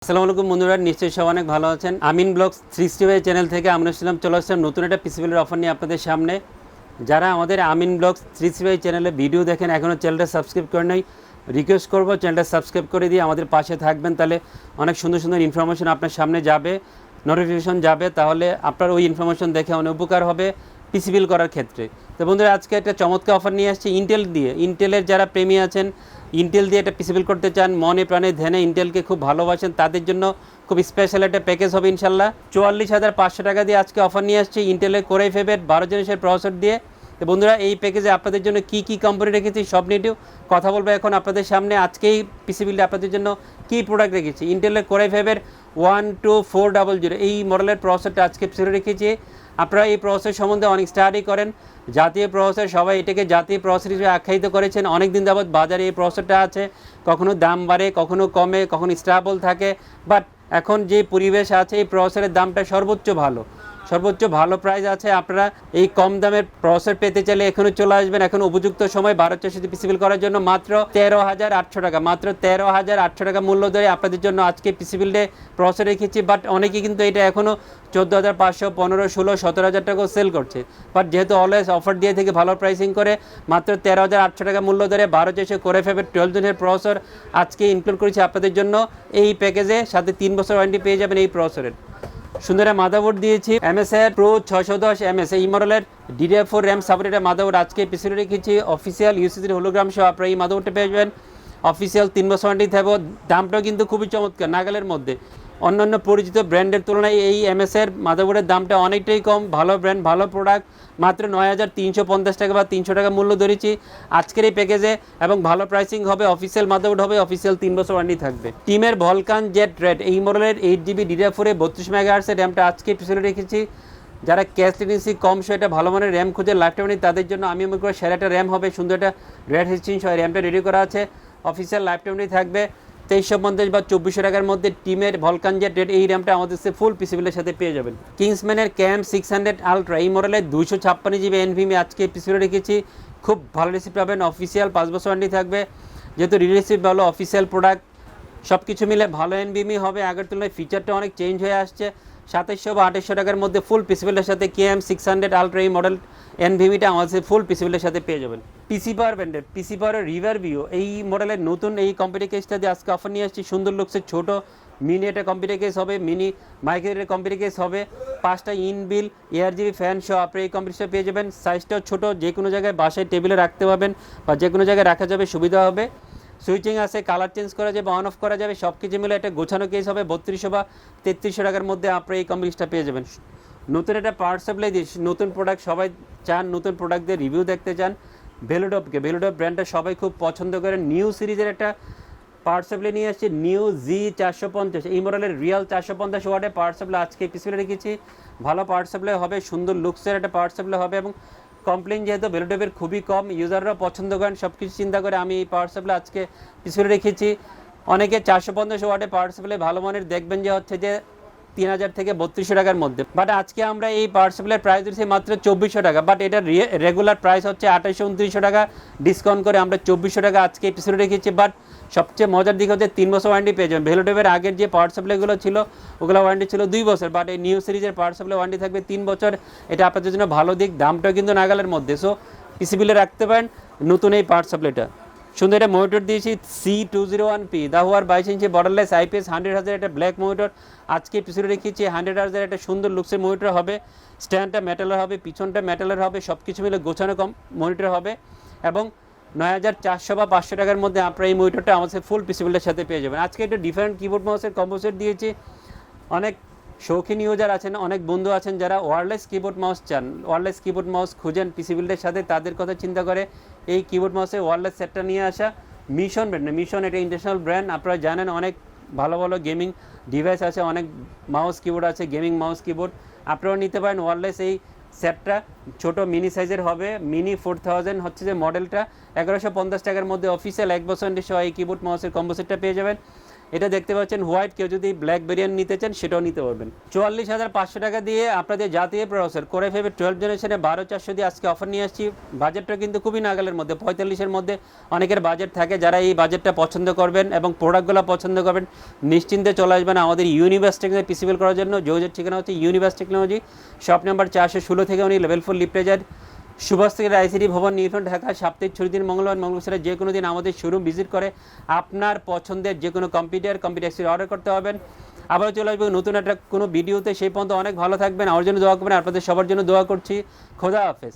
আসসালামু আলাইকুম বন্ধুরা, নিশ্চয়ই সব অনেক ভালো আছেন। আমিন ব্লগস 365 চ্যানেল থেকে আমরা চলে আসলাম নতুন একটা পিসিবিলের অফার নিয়ে আপনাদের সামনে। যারা আমাদের আমিন ব্লগস 365 চ্যানেলে ভিডিও দেখেন এখনও চ্যানেলটা সাবস্ক্রাইব করে নাই, রিকোয়েস্ট করবো চ্যানেলটা সাবস্ক্রাইব করে দিয়ে আমাদের পাশে থাকবেন। তাহলে অনেক সুন্দর সুন্দর ইনফরমেশন আপনার সামনে যাবে, নোটিফিকেশন যাবে, তাহলে আপনার ওই ইনফরমেশন দেখে অনেক উপকার হবে পিসিবিল করার ক্ষেত্রে। তো বন্ধুরা, আজকে একটা চমৎকার অফার নিয়ে আসছি ইন্টেল দিয়ে। ইন্টেলের যারা প্রেমী আছেন, ইন্টেল দিয়ে একটা পিসিবিল করতে চান, মনে প্রাণে ধ্যানে ইন্টেলকে খুব ভালোবাসেন, তাদের জন্য খুব স্পেশাল একটা প্যাকেজ হবে ইনশাল্লাহ। 44,500 টাকা দিয়ে আজকে অফার নিয়ে আসছি ইন্টেলের কোরাই ফেভের 12 জেনারেশনের প্রসেসর দিয়ে। তো বন্ধুরা, এই প্যাকেজে আপনাদের জন্য কী কী কোম্পানি রেখেছি সব নিয়েও কথা বলবো এখন আপনাদের সামনে। আজকেই পিসিবিলটা আপনাদের জন্য কী প্রোডাক্ট রেখেছি, ইন্টেলের কোরাই ফেভের 12400 এই মডেলের প্রসেসরটা আজকে পিসিবিলে রেখেছি। আপনারা এই প্রসেসর সম্বন্ধে অনেক স্টাডি করেন, জাতীয় প্রসেসর, সবাই এটাকে জাতীয় প্রসেসর হিসেবে আখ্যায়িত করেছেন। অনেক দিন যাবৎ বাজারে এই প্রসেসরটা আছে, কখনো দাম বাড়ে, কখনো কমে, কখনো স্টেবল থাকে। বাট এখন যে পরিবেশ আছে, এই প্রসেসরের দামটা সর্বোচ্চ ভালো প্রাইস আছে। আপনারা এই কম দামের প্রসেসর পেতে চাইলে এখনও চলে আসবেন, এখন উপযুক্ত সময় 12/4 পিসিবিল করার জন্য মাত্র 13,800 টাকা, মাত্র 13,800 টাকা মূল্য ধরে আপনাদের জন্য আজকে পিসিবিলে প্রসেসর রেখেছি। বাট অনেকে কিন্তু এটা এখনও 14,500, 15, 16, 17,000 টাকাও সেল করছে। বাট যেহেতু অলওয়েজ অফার দিয়ে থেকে ভালো প্রাইসিং করে মাত্র 13,800 টাকা মূল্য ধরে 12/4 কোরাই ফেভের 12 জেনের প্রসেসর আজকে ইনক্লুড করেছি আপনাদের জন্য এই প্যাকেজে। সাথে 3 বছর ওয়ারেন্টি পেয়ে যাবেন এই প্রসেসরের। সুন্দর মাদারবোর্ড দিয়েছি, MSI Pro 610 MS এই মডেলের DDR4 র্যাম সাপোর্টেড মাদারবোর্ড আজকে পিছনে রেখেছি। অফিসিয়াল ইউসিসির হোলোগ্রাম সহ আপনারা এই মাদারবোর্ডটা পেয়ে যাবেন। অফিসিয়াল 3 বছর ওয়ারেন্টি থাকবে। দামটাও কিন্তু খুবই চমৎকার, নাগালের মধ্যে। অন্যান্য পরিচিত ব্র্যান্ডের তুলনায় এই MSI মাদারবোর্ডের দামটা অনেকটাই কম। ভালো ব্র্যান্ড, ভালো প্রোডাক্ট, মাত্র 9,350 টাকা বা 300 টাকা মূল্য ধরেছি আজকের এই প্যাকেজে, এবং ভালো প্রাইসিং হবে। অফিসিয়াল মাদারবোর্ড হবে, অফিসিয়াল 3 বছর ওয়ারেন্টি থাকবে। টিমের ভলকান জেট রেড এই মডেলের 8GB DDR4 32 মেগাহার্টজের র্যামটা আজকে পিছনে রেখেছি। যারা ক্যাশ টেন্ডেন্সি কম সেটা ভালো মানের র্যাম খুঁজে লাইফটাইম নেই, তাদের জন্য আমি মনে করি সেরা একটা র্যাম হবে। সুন্দর একটা রেড হেস্টিং সহ র্যামটা রেডি করা আছে, অফিসিয়াল লাইফটাইম নেই থাকবে। 2350 বা 2400 টাকার মধ্যে টিমের ভলকান জেট রেড এই র্যামটা আমাদের ফুল পিসিবিলের সাথে পেয়ে যাবেন। কিংসম্যানের ক্যাম 600 আলট্রা এই মডেলের 256GB NVMe আজকে পিসিবিলে রেখেছি। খুব ভালো রিসিভ পাবেন, অফিসিয়াল 5 বছর ওয়ারেন্টি থাকবে। যেহেতু রিসিভ ভালো, অফিসিয়াল প্রোডাক্ট, সব কিছু মিলে ভালো NVMe হবে। আগের তুলনায় ফিচারটা অনেক চেঞ্জ হয়ে আসছে। 2700 বা 2800 টাকার মধ্যে ফুল পিসিবিলের সাথে KM 600 আলট্রা এই মডেল NVMeটা আমাদের ফুল পিসিবিলের সাথে পেয়ে যাবেন। পিসি পাওয়ার ব্র্যান্ডের পিসি পাওয়ারের রিভারভিউ এই মডেলের নতুন এই কম্পিউটার কেসটা দিয়ে আজকে অফার নিয়ে আসছি। সুন্দর লুকসের ছোট মিনি একটা কম্পিউটার কেস হবে, মিনি মাইক্রোর কম্পিউটার কেস হবে। 5টা ইনবিল ARGB ফ্যান সহ আপনি এই কম্পিউটার পেয়ে যাবেন। সাইজটাও ছোটো, যে কোনো জায়গায় বাসায় টেবিলে রাখতে পারবেন বা যে কোনো জায়গায় রাখা যাবে, সুবিধা হবে। সুইচিং আছে, কালার চেঞ্জ করা যাবে, অন অফ করা যাবে, সব কিছু মিলে একটা গোছানো কেস হবে। 3200 বা 3300 টাকার মধ্যে আপনি এই কম্পিউটারটা পেয়ে যাবেন। নতুন একটা পাওয়ার সাপ্লাই দিস, নতুন প্রোডাক্ট সবাই চান, নতুন প্রোডাক্টদের রিভিউ দেখতে চান। ভেলোডপ ব্র্যান্ডটা সবাই খুব পছন্দ করেন। নিউ সিরিজের একটা পাওয়ার সাপ্লাই নিয়ে আসছে, নিউ G450 এই মডেলের রিয়াল 450 ওয়াটের পাওয়ার সাপ্লাই আজকে পিছনে রেখেছি। ভালো পাওয়ার সাপ্লাই হবে, সুন্দর লুকসের একটা পাওয়ার সাপ্লাই হবে, এবং কমপ্লেন যেহেতু ভেলোডপের খুবই কম, ইউজাররা পছন্দ করেন, সব কিছু চিন্তা করে আমি এই পাওয়ার সাপ্লাই আজকে পিছনে রেখেছি। অনেকে 450 ওয়াটের পাওয়ার সাপ্লাই ভালো মানের দেখবেন যে হচ্ছে যে 3000 থেকে 3200 টাকার মধ্যে। বাট আজকে আমরা এই পাওয়ার সাপ্লাইয়ের প্রাইস দিচ্ছি মাত্র 2400 টাকা। বাট এটার রেগুলার প্রাইস হচ্ছে 2800-2900 টাকা, ডিসকাউন্ট করে আমরা 2400 টাকা আজকে পিছনে রেখেছি। বাট সবচেয়ে মজার দিক হচ্ছে 3 বছর ওয়ারেন্টি পেয়ে যাবেন। ভেলোডপের আগের যে পাওয়ার সাপ্লাইগুলো ছিল ওগুলো ওয়ারেন্টি ছিল 2 বছর, বাট এই নিউ সিরিজের পাওয়ার সাপ্লাই ওয়ারেন্টি থাকবে 3 বছর। এটা আপনাদের জন্য ভালো দিক, দামটাও কিন্তু নাগালের মধ্যে। সো পিসিবিলে রাখতে পারেন নতুন এই পাওয়ার সাপ্লাইটা। সুন্দর একটা মনিটর দিয়েছি C201P দাহুয়ার 22 ইঞ্চি বর্ডারলেস IPS 100Hz একটা ব্ল্যাক মনিটর আজকে পিছনে রেখেছি। 100Hz একটা সুন্দর লুকসের মনিটর হবে। স্ট্যান্ডটা মেটালের হবে, পিছনটা মেটালের হবে, সব কিছু মিলে গোছানো মনিটর হবে, এবং 9,400 বা 500 টাকার মধ্যে আপনারা এই মনিটরটা আমাদের ফুল পিসিবিলের সাথে পেয়ে যাবেন। আজকে একটা ডিফারেন্ট কিবোর্ড মাউসের কম্পোজিট দিয়েছি। অনেক শৌখিন ইউজার আছেন, অনেক বন্ধু আছেন যারা ওয়্যারলেস কিবোর্ড মাউস চান, ওয়্যারলেস কিবোর্ড মাউস খুঁজেন পিসিবিলের সাথে, তাদের কথা চিন্তা করে এই কিবোর্ড মাউসের ওয়্যারলেস সেটটা নিয়ে আসা। মিশন ব্র্যান্ড, মিশন এটা ইন্টারন্যাশনাল ব্র্যান্ড। আপনারা জানেন অনেক ভালো ভালো গেমিং ডিভাইস আছে, অনেক মাউস কিবোর্ড আছে, গেমিং মাউস কিবোর্ড আপনারাও নিতে পারেন। ওয়্যারলেস এই সেটটা ছোট মিনি সাইজের হবে, মিনি 4000 হচ্ছে যে মডেলটা, 1150 টাকার মধ্যে অফিসিয়াল 1 বছর সহ এই কিবোর্ড মাউসের কম্বো সেটটা পেয়ে যাবেন। এটা দেখতে পাচ্ছেন হোয়াইট, কেউ যদি ব্ল্যাক ভেরিয়েন্ট নিতে চান সেটাও নিতে পারবেন। 44,500 টাকা দিয়ে আপনাদের জাতীয় প্রসেসর কোর i5 12 জেনারেশনে 12400 দিয়ে আজকে অফার নিয়ে আসছি। বাজেটটা কিন্তু খুবই নাগালের মধ্যে, 45-এর মধ্যে অনেকের বাজেট থাকে। যারা এই বাজেটটা পছন্দ করবেন এবং প্রোডাক্টগুলো পছন্দ করবেন, নিশ্চিন্তে চলে আসবেন আমাদের ইউনিভার্স টেকনোলজি পিসি বিল করার জন্য। যোগাযোগ ঠিকানা হচ্ছে ইউনিভার্স টেকনোলজি, শপ নাম্বার 416 থেকে উনি লেভেল 4 লিফটেজার, সুভাষ থেকে আইসিডি ভবন, নিউটন, ঢাকা। সাপ্তাহিক ছুটির দিন মঙ্গলবার, মঙ্গলবার যে কোনো দিন আমাদের শোরুম ভিজিট করে আপনার পছন্দের যে কোনো কম্পিউটার অর্ডার করতে হবেন। আবার চলে আসবে নতুন একটা কোনো ভিডিওতে। সেই পর্যন্ত অনেক ভালো থাকবেন, আমার জন্য দোয়া করবেন, আপনাদের সবার জন্য দোয়া করছি। খোদা হাফেজ।